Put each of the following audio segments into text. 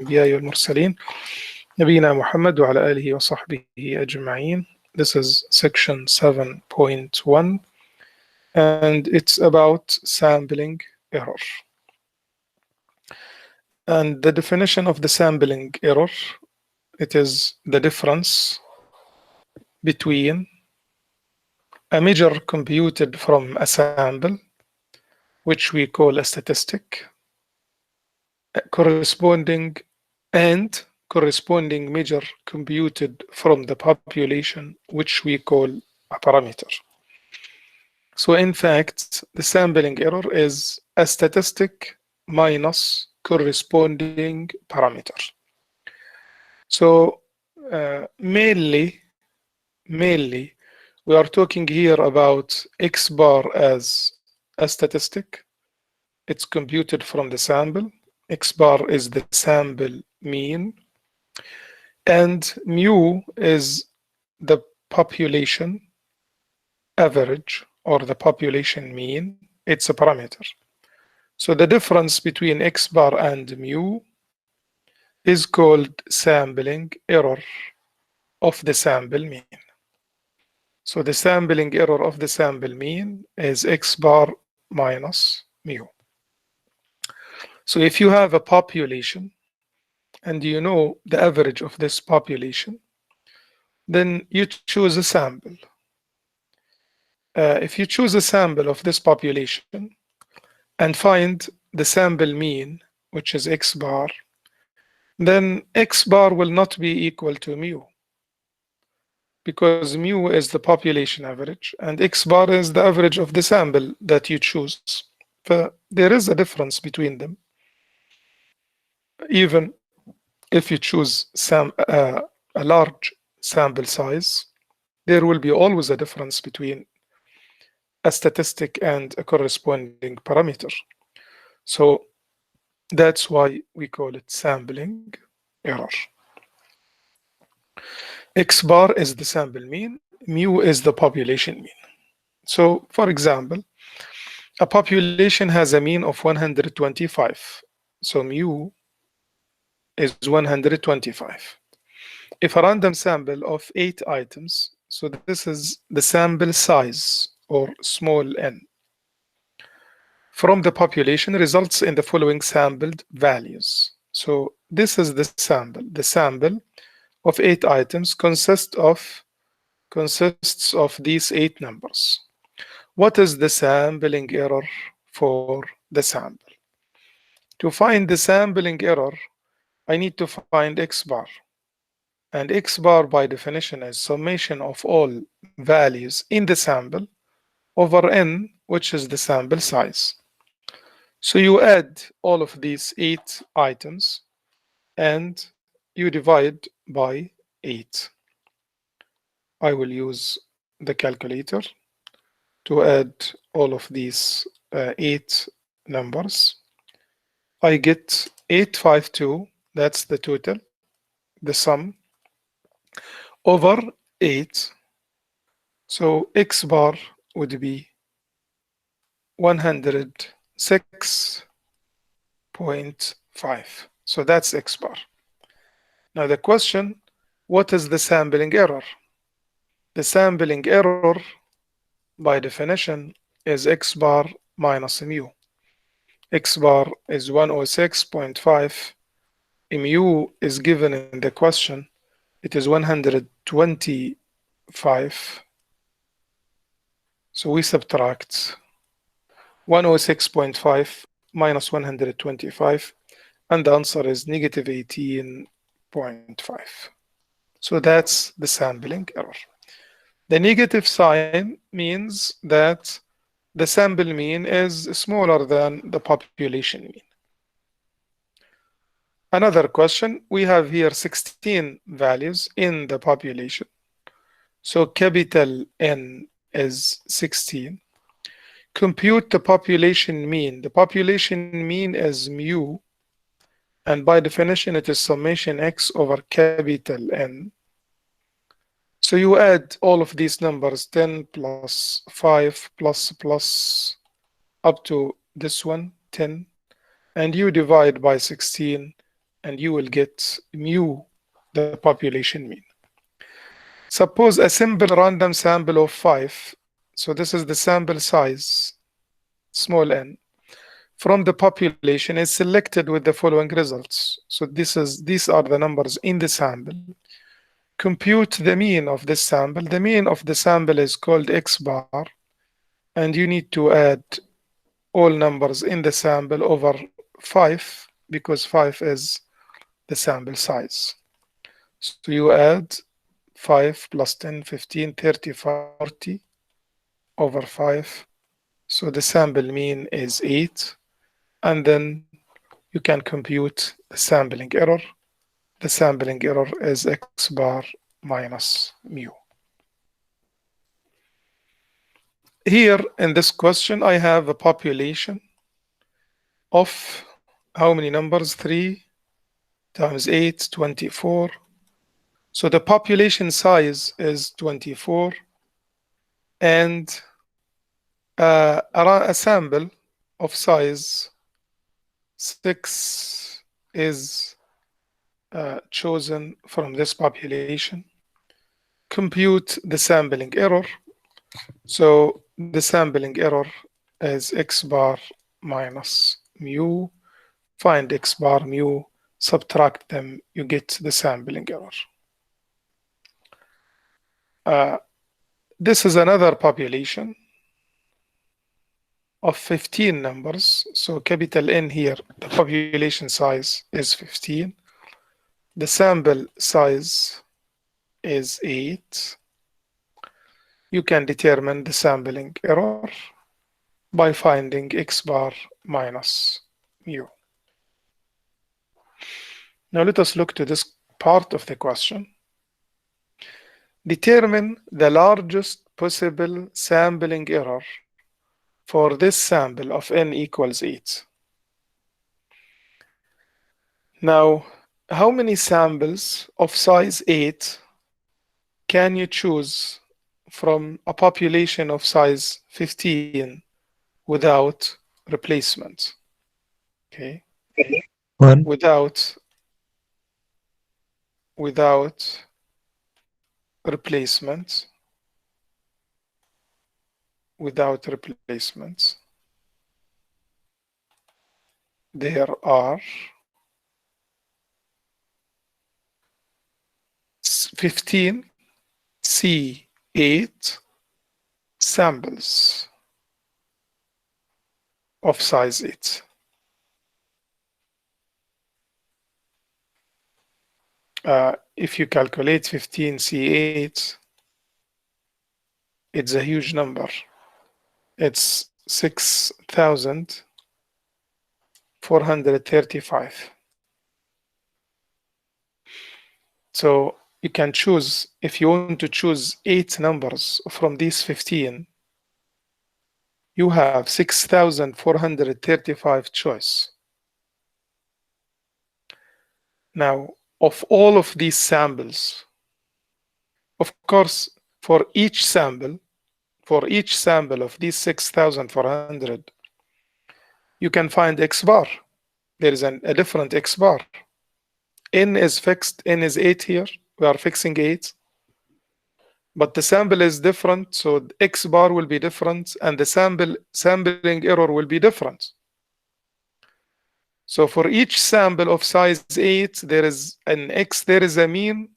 الأنبياء والمرسلين نبينا محمد وعلى آله وصحبه أجمعين. This is section 7.1 and it's about sampling error. And the definition of the sampling error, it is the difference between a measure computed from a sample, which we call a statistic, corresponding measure computed from the population, which we call a parameter. So in fact, the sampling error is a statistic minus corresponding parameter. So mainly we are talking here about X bar as a statistic. It's computed from the sample. X bar is the sample mean, and mu is the population average or the population mean. It's a parameter. So the difference between X bar and mu is called sampling error of the sample mean. So the sampling error of the sample mean is X bar minus mu. So if you have a population and you know the average of this population, then you choose a sample. If you choose a sample of this population and find the sample mean, which is X bar, then X bar will not be equal to mu, because mu is the population average and X bar is the average of the sample that you choose. But there is a difference between them. Even if you choose a large sample size, there will be always a difference between a statistic and a corresponding parameter. So that's why we call it sampling error. X bar is the sample mean, mu is the population mean. So for example, a population has a mean of 125. So mu is 125. If a random sample of 8 items, so this is the sample size or small n, from the population results in the following sampled values. So this is the sample. The sample of 8 items consists of these 8 numbers. What is the sampling error for the sample? To find the sampling error, I need to find X bar. And X bar by definition is summation of all values in the sample over n, which is the sample size. So you add all of these 8 items and you divide by 8. I will use the calculator to add all of these 8 numbers. I get 852, that's the total, the sum, over 8. So X bar would be 106.5. So that's X bar. Now the question, what is the sampling error? The sampling error by definition is X bar minus mu. X bar is 106.5. Mu is given in the question. It is 125. So we subtract 106.5 minus 125, and the answer is negative 18.5. So that's the sampling error. The negative sign means that the sample mean is smaller than the population mean. Another question, we have here 16 values in the population. So capital N is 16. Compute the population mean. The population mean is mu, and by definition it is summation x over capital N. So you add all of these numbers, 10 plus 5 plus up to this one, 10, and you divide by 16 and you will get mu, the population mean. Suppose a simple random sample of 5. So this is the sample size, small n, from the population is selected with the following results. So these are the numbers in the sample. Compute the mean of this sample. The mean of the sample is called x bar, and you need to add all numbers in the sample over 5 because 5 is the sample size. So you add 5 plus 10, 15, 30, 40 over 5. So the sample mean is 8. And then you can compute the sampling error. The sampling error is x bar minus mu. Here in this question, I have a population of how many numbers? 3 times 8, 24. So the population size is 24, and a sample of size 6 is chosen from this population. Compute the sampling error. So the sampling error is x bar minus mu. Find x bar mu, subtract them, you get the sampling error. This is another population of 15 numbers. So capital N here, the population size is 15. The sample size is 8. You can determine the sampling error by finding x bar minus mu. Now let us look to this part of the question. Determine the largest possible sampling error for this sample of n equals 8. Now, how many samples of size 8 can you choose from a population of size 15 without replacement? Okay. One. Without replacement. Without replacements. There are 15 C8 samples of size 8. If you calculate 15 C8, it's a huge number. It's 6,435. So you can choose, if you want to choose 8 numbers from these 15, you have 6,435 choice. Now, of all of these samples, of course, for each sample of these 6,400, you can find x bar. There is a different x bar. N is fixed, N is 8 here. We are fixing 8. But the sample is different, so x bar will be different, and the sampling error will be different. So for each sample of size 8, there is an x, there is a mean,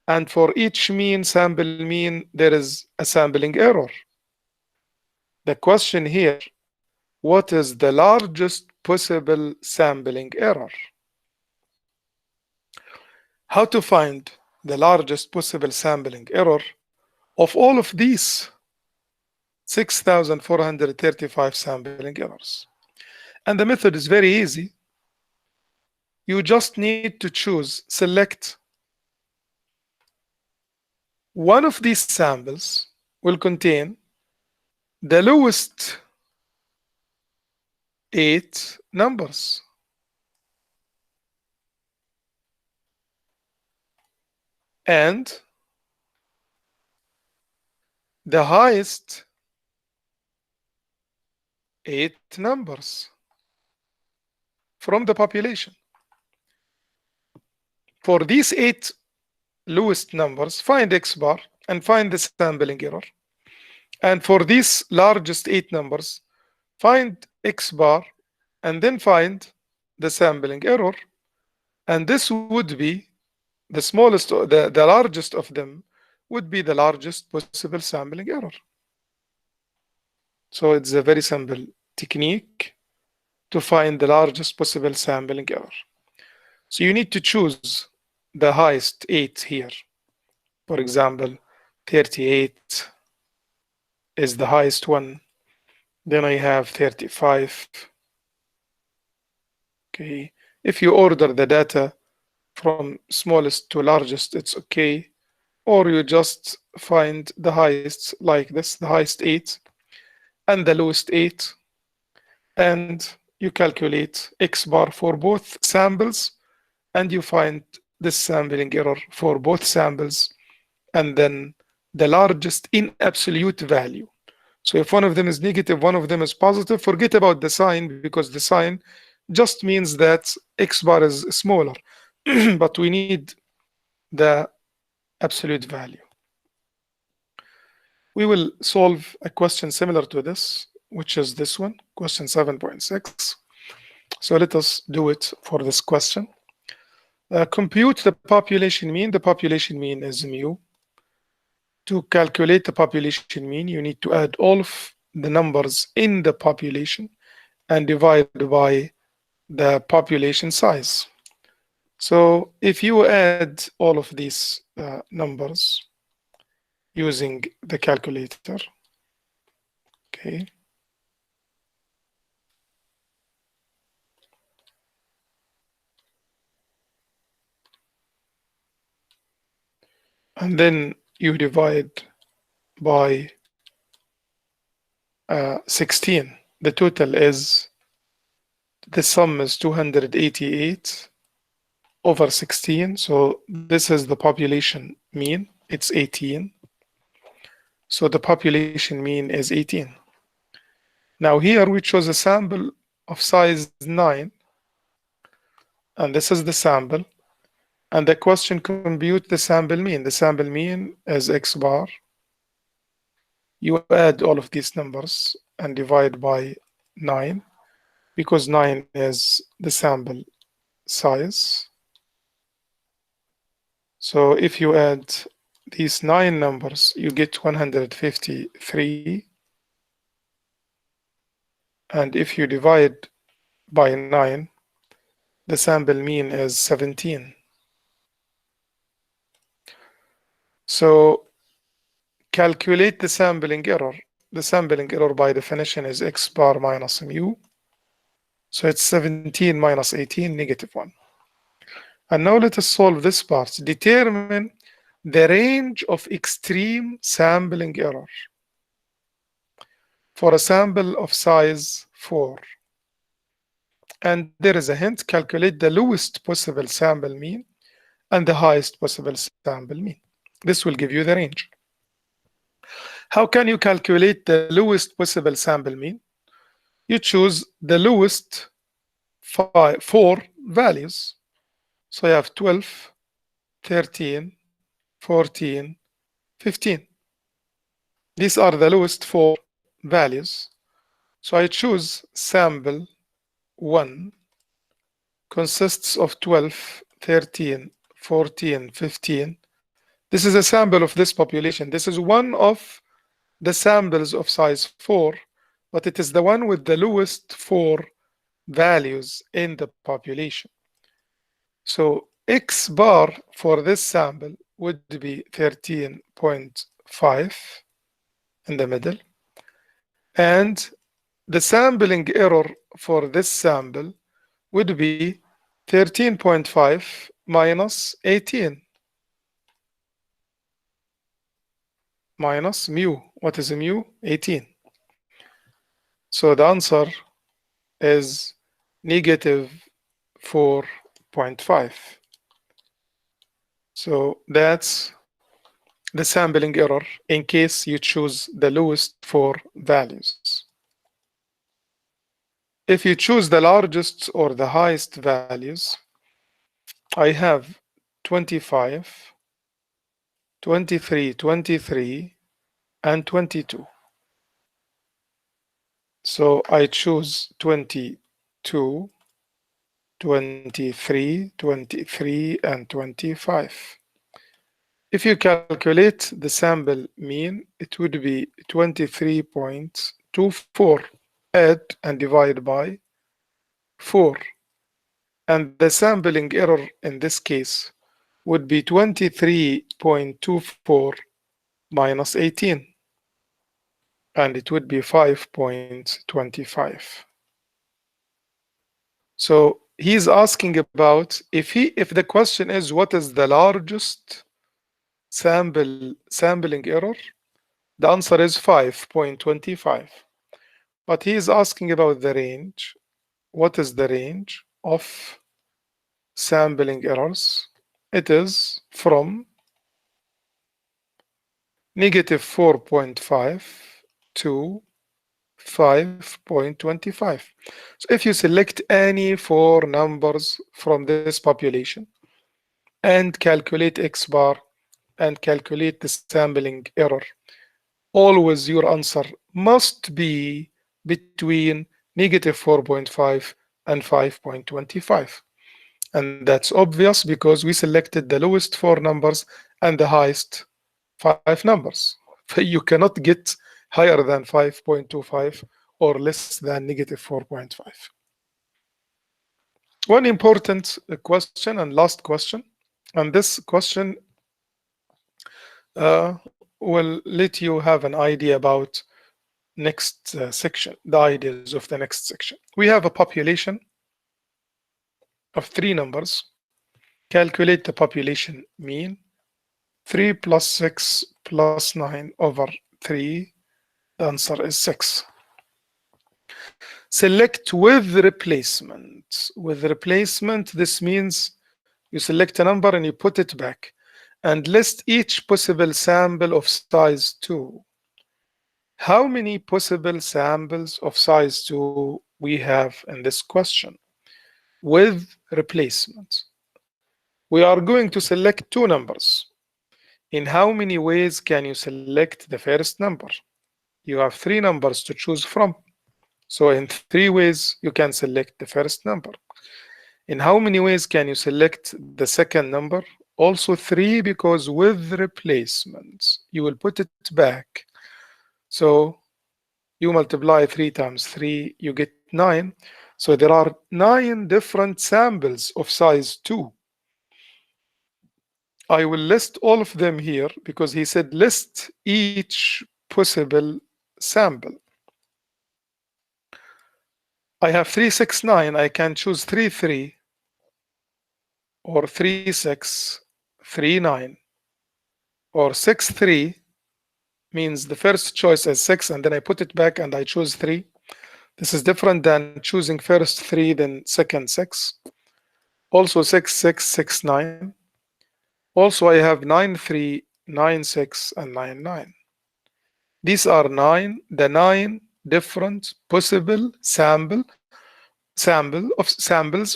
and for each sample mean, there is a sampling error. The question here, what is the largest possible sampling error? How to find the largest possible sampling error of all of these 6,435 sampling errors? And the method is very easy. You just need to choose, select one of these samples will contain the lowest 8 numbers. And the highest 8 numbers from the population. For these 8 lowest numbers, find X bar and find the sampling error. And for these largest 8 numbers, find X bar and then find the sampling error. And this would be the smallest, the largest of them would be the largest possible sampling error. So it's a very simple technique to find the largest possible sampling error. So you need to choose the highest 8 here. For example, 38 is the highest one. Then I have 35. Okay. If you order the data from smallest to largest, it's okay. Or you just find the highest like this, the highest 8 and the lowest 8. And you calculate X bar for both samples and you find the sampling error for both samples and then the largest in absolute value. So if one of them is negative, one of them is positive, forget about the sign because the sign just means that X bar is smaller, but we need the absolute value. We will solve a question similar to this, which is this one, question 7.6. So let us do it for this question. Compute the population mean. The population mean is mu. To calculate the population mean, you need to add all of the numbers in the population and divide by the population size. So if you add all of these numbers using the calculator, okay, and then you divide by 16. The total is, the sum is 288 over 16. So this is the population mean. It's 18. So the population mean is 18. Now here we chose a sample of size 9. And this is the sample. And the question compute the sample mean. The sample mean is X bar. You add all of these numbers and divide by 9 because 9 is the sample size. So if you add these 9 numbers, you get 153. And if you divide by 9, the sample mean is 17. So calculate the sampling error. The sampling error by definition is X bar minus mu. So it's 17 minus 18, -1. And now let us solve this part. Determine the range of extreme sampling error for a sample of size 4. And there is a hint, calculate the lowest possible sample mean and the highest possible sample mean. This will give you the range. How can you calculate the lowest possible sample mean? You choose the lowest 4 values. So you have 12, 13, 14, 15. These are the lowest 4 values. So I choose sample 1 consists of 12, 13, 14, 15. This is a sample of this population. This is one of the samples of size 4, but it is the one with the lowest 4 values in the population. So X bar for this sample would be 13.5 in the middle. And the sampling error for this sample would be 13.5 minus 18 minus mu. What is mu? 18. So the answer is -4.5. So that's the sampling error in case you choose the lowest 4 values. If you choose the largest or the highest values, I have 25, 23, 23, and 22. So I choose 22, 23, 23, and 25. If you calculate the sample mean, it would be 23.24. Add and divide by 4. And the sampling error in this case would be 23.24 minus 18. And it would be 5.25. So he's asking about if the question is what is the largest sampling error, the answer is 5.25. But he is asking about the range. What is the range of sampling errors? It is from negative 4.5 to 5.25. So if you select any four numbers from this population and calculate X bar and calculate the sampling error, always your answer must be between negative 4.5 and 5.25. And that's obvious because we selected the lowest four numbers and the highest five numbers. You cannot get higher than 5.25 or less than negative 4.5. One important question and last question, and this question will let you have an idea about next section, the ideas of the next section. We have a population of three numbers. Calculate the population mean. 3 plus 6 plus 9 over 3. The answer is 6. Select with replacement. With replacement, this means you select a number and you put it back and list each possible sample of size 2. How many possible samples of size 2 we have in this question? With replacement, we are going to select two numbers. In how many ways can you select the first number? You have three numbers to choose from. So in three ways, you can select the first number. In how many ways can you select the second number? Also three, because with replacements, you will put it back. So you multiply 3 times 3, you get 9. So there are 9 different samples of size 2. I will list all of them here because he said list each possible sample. I have 3, 6, 9. I can choose 3, 3 or 3, 6, 3, 9 or 6, 3 means the first choice is 6 and then I put it back and I choose 3. This is different than choosing first 3 then second 6. Also 6, 6, 6, 9. Also I have 9, 3, 9, 6 and 9, 9. These are the 9 different possible samples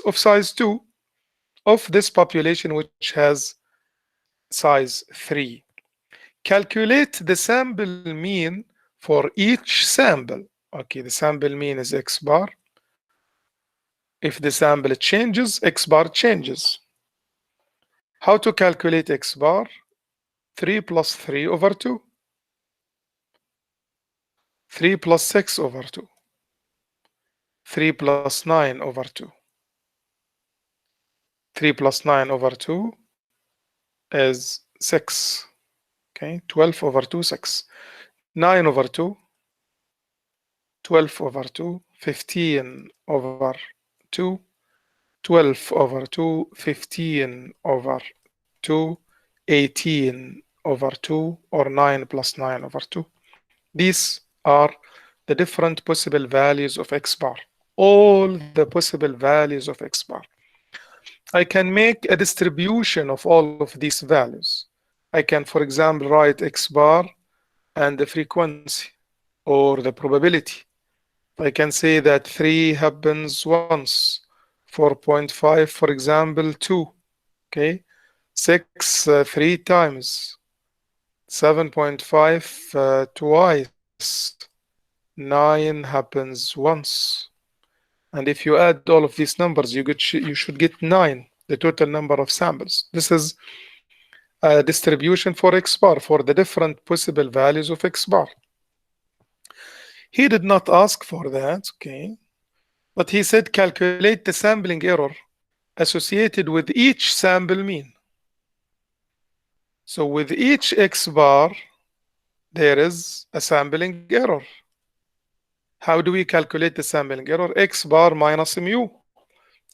of size 2 of this population which has size 3. Calculate the sample mean for each sample. Okay, the sample mean is X bar. If the sample changes, X bar changes. How to calculate X bar? 3 plus 3 over 2. 3 plus 6 over 2. 3 plus 9 over 2. 3 plus 9 over 2 is 6. Okay, 12 over 2, 6. 9 over 2, 12 over 2, 15 over 2, 12 over 2, 15 over 2, 18 over 2, or 9 plus 9 over 2. These are the different possible values of X bar. All the possible values of X bar. I can make a distribution of all of these values. I can, for example, write X bar and the frequency or the probability. I can say that 3 happens once, 4.5, for example, 2. Okay, 6 3 times, 7.5 twice, 9 happens once. And if you add all of these numbers, you should get 9, the total number of samples. This is a distribution for X bar, for the different possible values of X bar. He did not ask for that, okay? But he said calculate the sampling error associated with each sample mean. So with each X bar, there is a sampling error. How do we calculate the sampling error? X bar minus mu.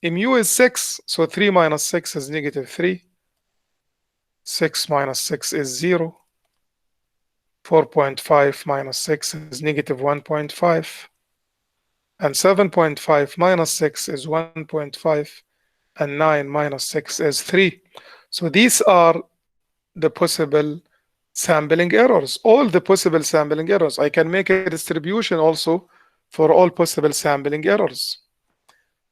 Mu is 6, so 3 minus 6 is negative 3. 6 minus 6 is 0. 4.5 minus 6 is negative 1.5. And 7.5 minus 6 is 1.5. And 9 minus 6 is 3. So these are the possible sampling errors, all the possible sampling errors. I can make a distribution also for all possible sampling errors.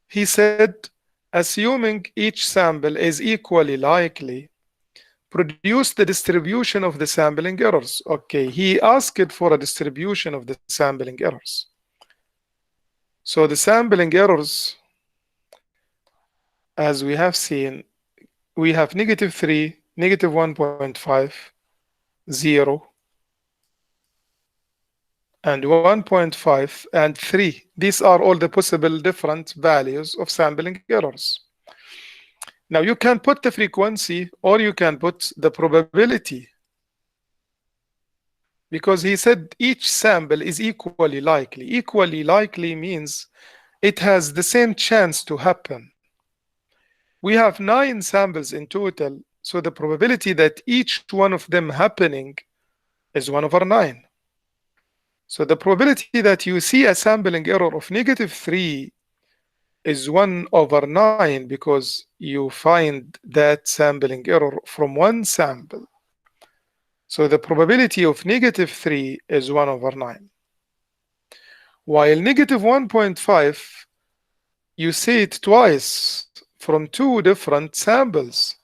He said, assuming each sample is equally likely, produce the distribution of the sampling errors. Okay, he asked for a distribution of the sampling errors. So the sampling errors, as we have seen, we have negative 3, negative 1.5, 0, and 1.5 and 3. These are all the possible different values of sampling errors. Now you can put the frequency or you can put the probability, because he said each sample is equally likely. Equally likely means it has the same chance to happen. We have 9 samples in total, so the probability that each one of them happening is 1 over 9. So the probability that you see a sampling error of negative 3 is 1 over 9 because you find that sampling error from one sample. So the probability of negative 3 is 1 over 9. While negative 1.5, you see it twice from 2 different samples.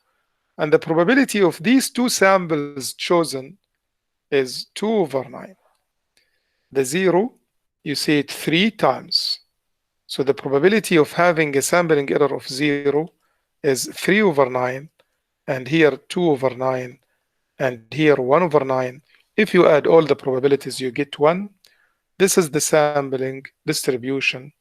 And the probability of these 2 samples chosen is 2 over 9. The 0, you see it 3 times. So the probability of having a sampling error of 0 is 3 over 9, and here 2 over 9, and here 1 over 9. If you add all the probabilities, you get 1. This is the sampling distribution.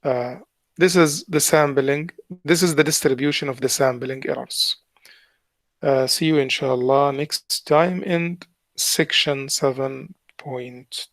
This is the sampling. This is the distribution of the sampling errors. See you inshallah next time in section 7.2.